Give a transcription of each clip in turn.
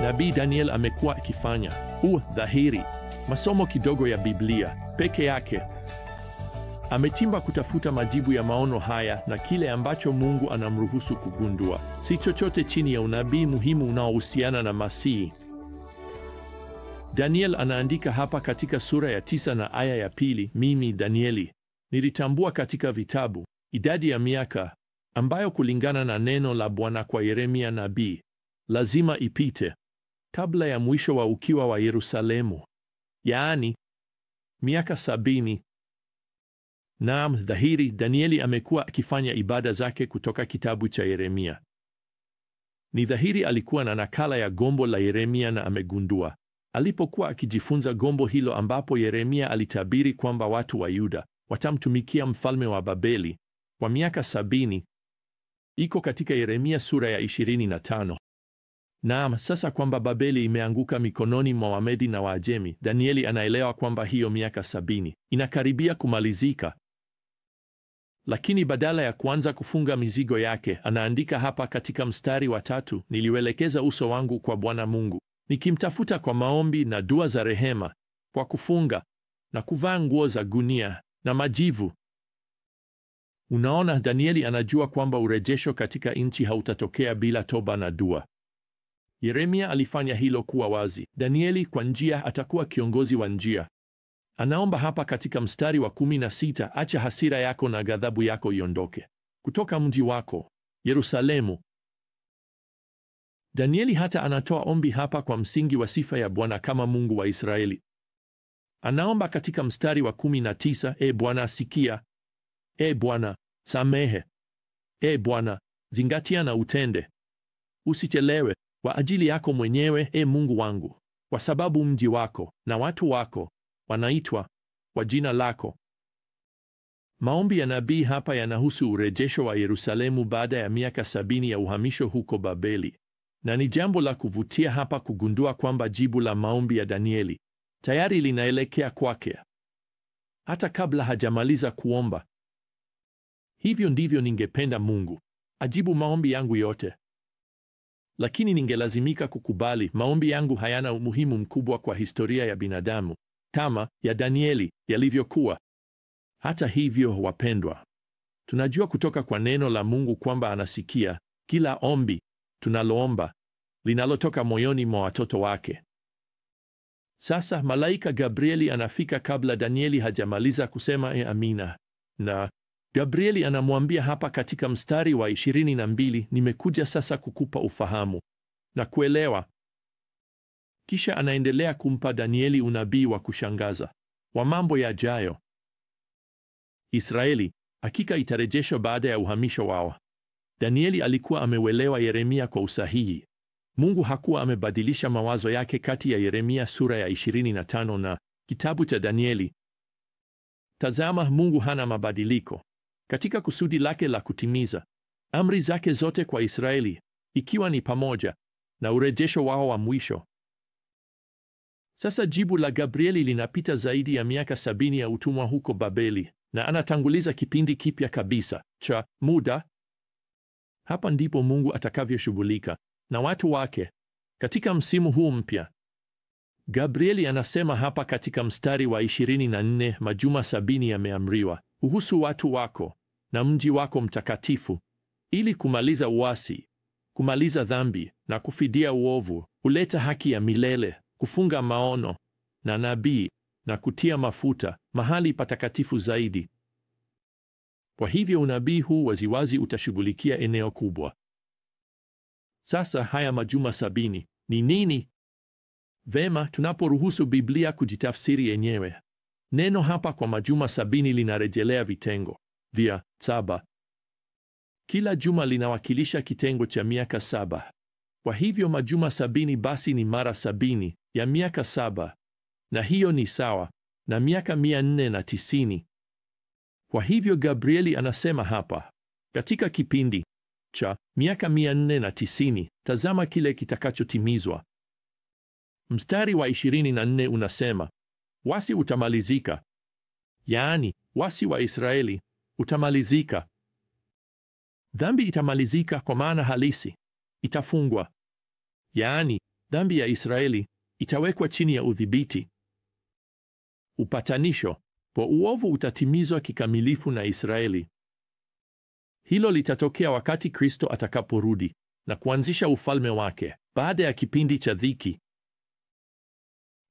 Nabii Daniel amekuwa akifanya dhahiri masomo kidogo ya Biblia peke yake. Amechimba kutafuta majibu ya maono haya, na kile ambacho Mungu anamruhusu kugundua si chochote chini ya unabii muhimu unaohusiana na Masihi. Daniel anaandika hapa katika sura ya 9 na aya ya 2, mimi Danieli nilitambua katika vitabu idadi ya miaka ambayo kulingana na neno la Bwana kwa Yeremia nabii lazima ipite kabla ya mwisho wa ukiwa wa Yerusalemu, yaani miaka 70. Naam, dhahiri Danieli amekuwa akifanya ibada zake kutoka kitabu cha Yeremia. Ni dhahiri alikuwa na nakala ya gombo la Yeremia, na amegundua alipokuwa akijifunza gombo hilo ambapo Yeremia alitabiri kwamba watu wa Yuda watamtumikia mfalme wa Babeli kwa miaka 70. Iko katika Yeremia sura ya 25. Naam, sasa kwamba Babeli imeanguka mikononi mwa Wamedi na Waajemi, Danieli anaelewa kwamba hiyo miaka 70 inakaribia kumalizika. Lakini badala ya kuanza kufunga mizigo yake, anaandika hapa katika mstari wa 3, niliuelekeza uso wangu kwa Bwana Mungu, nikimtafuta kwa maombi na dua za rehema, kwa kufunga na kuvaa nguo za gunia na majivu. Unaona, Danieli anajua kwamba urejesho katika nchi hautatokea bila toba na dua. Yeremia alifanya hilo kuwa wazi. Danieli kwa njia atakuwa kiongozi wa njia. Anaomba hapa katika mstari wa 16, acha hasira yako na ghadhabu yako iondoke kutoka mji wako Yerusalemu. Danieli hata anatoa ombi hapa kwa msingi wa sifa ya Bwana kama Mungu wa Israeli. Anaomba katika mstari wa 19, E Bwana sikia, E Bwana samehe, E Bwana zingatia na utende, usichelewe kwa ajili yako mwenyewe, E Mungu wangu, kwa sababu mji wako na watu wako wanaitwa kwa jina lako. Maombi ya nabii hapa yanahusu urejesho wa Yerusalemu baada ya miaka 70 ya uhamisho huko Babeli. Na ni jambo la kuvutia hapa kugundua kwamba jibu la maombi ya Danieli tayari linaelekea kwake hata kabla hajamaliza kuomba. Hivyo ndivyo ningependa Mungu ajibu maombi yangu yote. Lakini ningelazimika kukubali maombi yangu hayana umuhimu mkubwa kwa historia ya binadamu kama ya Danieli yalivyokuwa. Hata hivyo, wapendwa, tunajua kutoka kwa neno la Mungu kwamba anasikia kila ombi tunaloomba linalotoka moyoni mwa watoto wake. Sasa malaika Gabrieli anafika kabla Danieli hajamaliza kusema amina, na Gabrieli anamwambia hapa katika mstari wa 22, nimekuja sasa kukupa ufahamu na kuelewa. Kisha anaendelea kumpa Danieli unabii wa kushangaza wa mambo yajayo. Israeli hakika itarejeshwa baada ya uhamisho wao. Danieli alikuwa ameuelewa Yeremia kwa usahihi. Mungu hakuwa amebadilisha mawazo yake kati ya Yeremia sura ya 25 na kitabu cha Danieli. Tazama, Mungu hana mabadiliko katika kusudi lake la kutimiza amri zake zote kwa Israeli, ikiwa ni pamoja na urejesho wao wa mwisho. Sasa jibu la Gabrieli linapita zaidi ya miaka 70 ya utumwa huko Babeli, na anatanguliza kipindi kipya kabisa cha muda. Hapa ndipo Mungu atakavyoshughulika na watu wake katika msimu huu mpya. Gabrieli anasema hapa katika mstari wa 24, majuma 70 yameamriwa kuhusu watu wako na mji wako mtakatifu, ili kumaliza uasi, kumaliza dhambi na kufidia uovu, kuleta haki ya milele, kufunga maono na nabii na kutia mafuta mahali patakatifu zaidi. Kwa hivyo unabii huu waziwazi utashughulikia eneo kubwa. Sasa haya majuma 70 ni nini? Vema, tunaporuhusu Biblia kujitafsiri yenyewe, neno hapa kwa majuma 70 linarejelea vitengo vya 7. Kila juma linawakilisha kitengo cha miaka 7. Kwa hivyo majuma 70 basi ni mara 70 ya miaka 7, na hiyo ni sawa na miaka 490. Kwa hivyo Gabrieli anasema hapa, katika kipindi cha miaka 490, tazama kile kitakachotimizwa. Mstari wa 24 unasema, wasi utamalizika, yaani wasi wa Israeli utamalizika. Dhambi itamalizika kwa maana halisi, itafungwa, yaani Dhambi ya Israeli itawekwa chini ya udhibiti. Upatanisho kwa uovu utatimizwa kikamilifu na Israeli. Hilo litatokea wakati Kristo atakaporudi na kuanzisha ufalme wake baada ya kipindi cha dhiki.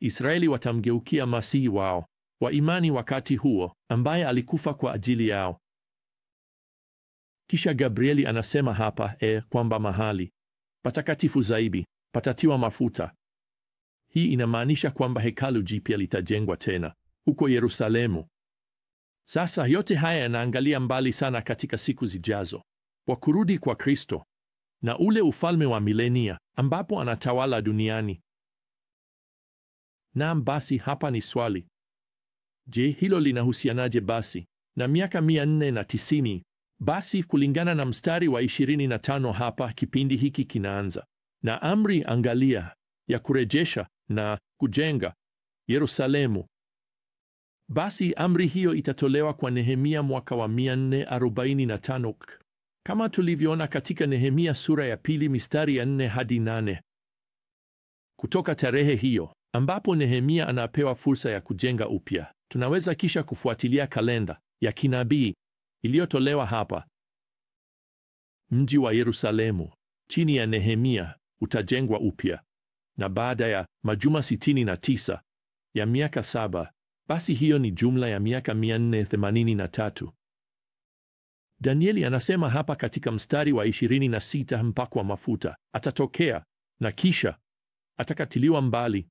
Israeli watamgeukia Masihi wao wa imani wakati huo, ambaye alikufa kwa ajili yao. Kisha Gabrieli anasema hapa kwamba mahali patakatifu zaidi patatiwa mafuta. Hii inamaanisha kwamba hekalu jipya litajengwa tena huko Yerusalemu. Sasa yote haya yanaangalia mbali sana katika siku zijazo kwa kurudi kwa Kristo na ule ufalme wa milenia ambapo anatawala duniani. Naam, basi hapa ni swali. Je, hilo linahusianaje basi na miaka 490? Basi kulingana na mstari wa 25 hapa, kipindi hiki kinaanza na amri, angalia, ya kurejesha na kujenga Yerusalemu. Basi amri hiyo itatolewa kwa Nehemia mwaka wa 445 kama tulivyoona katika Nehemia sura ya 2 mistari ya 4 hadi 8. Kutoka tarehe hiyo ambapo Nehemia anapewa fursa ya kujenga upya, tunaweza kisha kufuatilia kalenda ya kinabii iliyotolewa hapa. Mji wa Yerusalemu chini ya Nehemia utajengwa upya, na baada ya majuma 69 ya miaka 7, basi hiyo ni jumla ya miaka 483. Danieli anasema hapa katika mstari wa 26, mpakwa mafuta atatokea na kisha atakatiliwa mbali.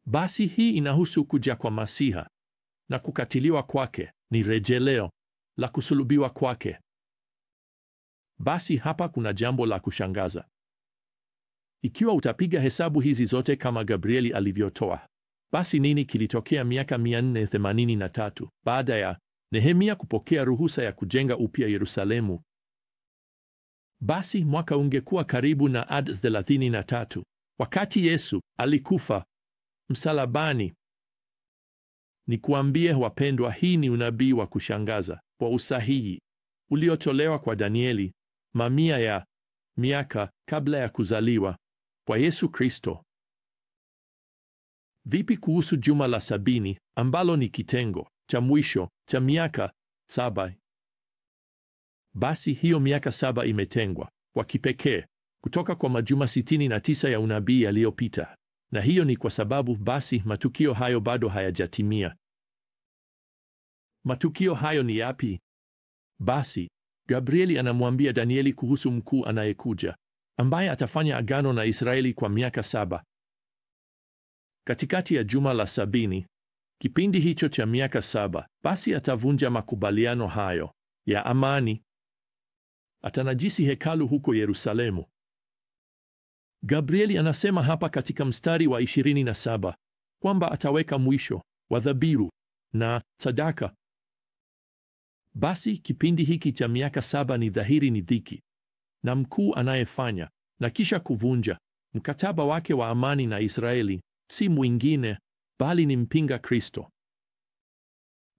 Basi hii inahusu kuja kwa Masiha, na kukatiliwa kwake ni rejeleo la kusulubiwa kwake. Basi hapa kuna jambo la kushangaza. Ikiwa utapiga hesabu hizi zote kama Gabrieli alivyotoa, basi nini kilitokea miaka 483 baada ya Nehemia kupokea ruhusa ya kujenga upya Yerusalemu? Basi mwaka ungekuwa karibu na AD 33 wakati Yesu alikufa msalabani. Nikuambie wapendwa, hii ni unabii wa kushangaza kwa usahihi uliotolewa kwa Danieli mamia ya miaka kabla ya kuzaliwa kwa Yesu Kristo. Vipi kuhusu juma la 70 ambalo ni kitengo cha mwisho cha miaka 7? Basi hiyo miaka 7 imetengwa kwa kipekee kutoka kwa majuma 69 ya unabii yaliyopita, na hiyo ni kwa sababu basi matukio hayo bado hayajatimia. Matukio hayo ni yapi? Basi Gabrieli anamwambia Danieli kuhusu mkuu anayekuja ambaye atafanya agano na Israeli kwa miaka 7. Katikati ya juma la 70, kipindi hicho cha miaka 7, basi atavunja makubaliano hayo ya amani. Atanajisi hekalu huko Yerusalemu. Gabrieli anasema hapa katika mstari wa 27 kwamba ataweka mwisho wa dhabihu na sadaka. Basi kipindi hiki cha miaka 7 ni dhahiri ni dhiki, na mkuu anayefanya na kisha kuvunja mkataba wake wa amani na Israeli si mwingine bali ni mpinga Kristo.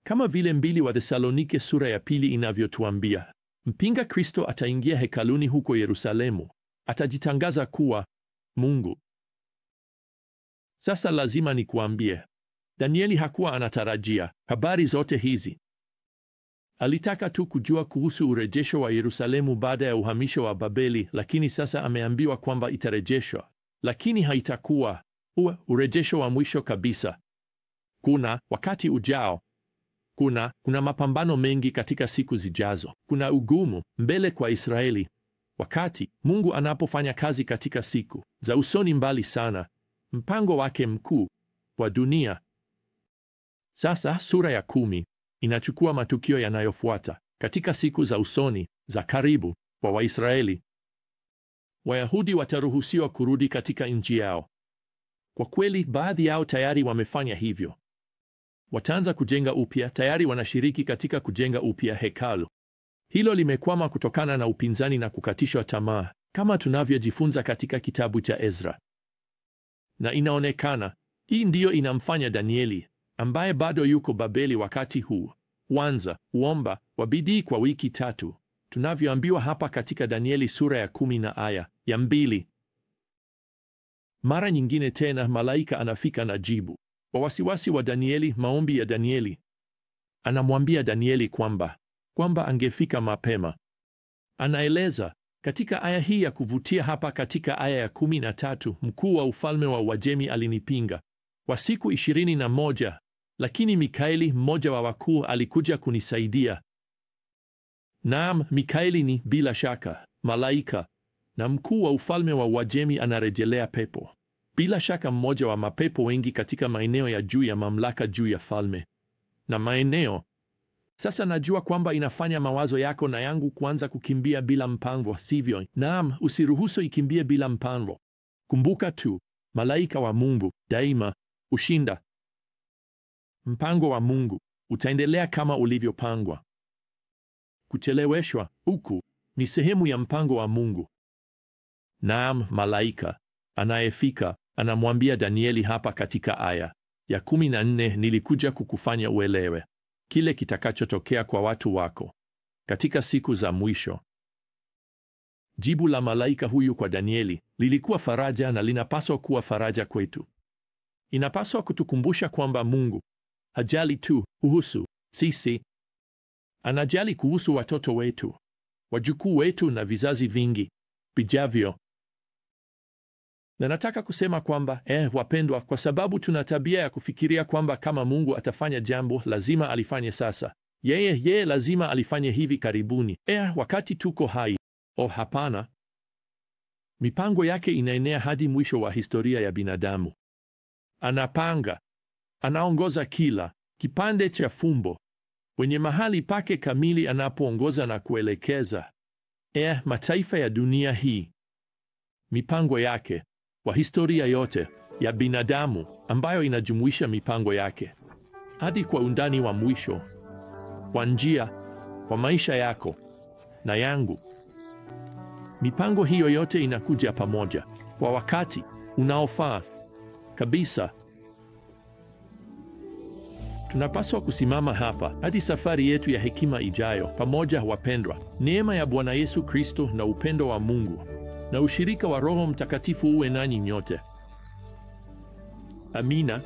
Kama vile 2 wa Thesalonike sura ya 2 inavyotuambia, mpinga Kristo ataingia hekaluni huko Yerusalemu, atajitangaza kuwa Mungu. Sasa lazima nikuambie, Danieli hakuwa anatarajia habari zote hizi. Alitaka tu kujua kuhusu urejesho wa Yerusalemu baada ya uhamisho wa Babeli, lakini sasa ameambiwa kwamba itarejeshwa, lakini haitakuwa urejesho wa mwisho kabisa. Kuna wakati ujao. Kuna mapambano mengi katika siku zijazo. Kuna ugumu mbele kwa Israeli wakati Mungu anapofanya kazi katika siku za usoni mbali sana, mpango wake mkuu wa dunia. Sasa sura ya 10 inachukua matukio yanayofuata katika siku za usoni za karibu kwa Waisraeli. Wayahudi wataruhusiwa kurudi katika nchi yao. Kwa kweli, baadhi yao tayari wamefanya hivyo. Wataanza kujenga upya, tayari wanashiriki katika kujenga upya hekalu. Hilo limekwama kutokana na upinzani na kukatishwa tamaa, kama tunavyojifunza katika kitabu cha Ezra. Na inaonekana hii ndiyo inamfanya Danieli, ambaye bado yuko Babeli wakati huu, kuanza kuomba kwa bidii kwa wiki 3, tunavyoambiwa hapa katika Danieli sura ya 10 na aya ya 2. Mara nyingine tena malaika anafika na jibu kwa wasiwasi wa Danieli, maombi ya Danieli. Anamwambia Danieli kwamba angefika mapema. Anaeleza katika aya hii ya kuvutia hapa katika aya ya 13, mkuu wa ufalme wa Uajemi alinipinga kwa siku 21, lakini Mikaeli, mmoja wa wakuu, alikuja kunisaidia. Naam, Mikaeli ni bila shaka malaika, na mkuu wa ufalme wa Uajemi anarejelea pepo. Bila shaka mmoja wa mapepo wengi katika maeneo ya juu ya mamlaka juu ya falme na maeneo. Sasa najua kwamba inafanya mawazo yako na yangu kuanza kukimbia bila mpango, sivyo? Naam, usiruhusu ikimbie bila mpango. Kumbuka tu, malaika wa Mungu daima ushinda. Mpango wa Mungu utaendelea kama ulivyopangwa. Kucheleweshwa huku ni sehemu ya mpango wa Mungu. Naam, malaika anayefika anamwambia Danieli hapa katika aya ya 14, nilikuja kukufanya uelewe kile kitakachotokea kwa watu wako katika siku za mwisho. Jibu la malaika huyu kwa Danieli lilikuwa faraja, na linapaswa kuwa faraja kwetu. Inapaswa kutukumbusha kwamba Mungu hajali tu kuhusu sisi. Anajali kuhusu watoto wetu, wajukuu wetu na vizazi vingi vijavyo. Na nataka kusema kwamba wapendwa, kwa sababu tuna tabia ya kufikiria kwamba kama Mungu atafanya jambo lazima alifanye sasa. Yeye lazima alifanye hivi karibuni, wakati tuko hai. Hapana. Mipango yake inaenea hadi mwisho wa historia ya binadamu. Anapanga, anaongoza kila kipande cha fumbo kwenye mahali pake kamili anapoongoza na kuelekeza mataifa ya dunia hii. Mipango yake kwa historia yote ya binadamu, ambayo inajumuisha mipango yake hadi kwa undani wa mwisho, kwa njia, kwa maisha yako na yangu. Mipango hiyo yote inakuja pamoja kwa wakati unaofaa kabisa. Tunapaswa kusimama hapa hadi safari yetu ya hekima ijayo pamoja, wapendwa. Neema ya Bwana Yesu Kristo na upendo wa Mungu na ushirika wa Roho Mtakatifu uwe nanyi nyote. Amina.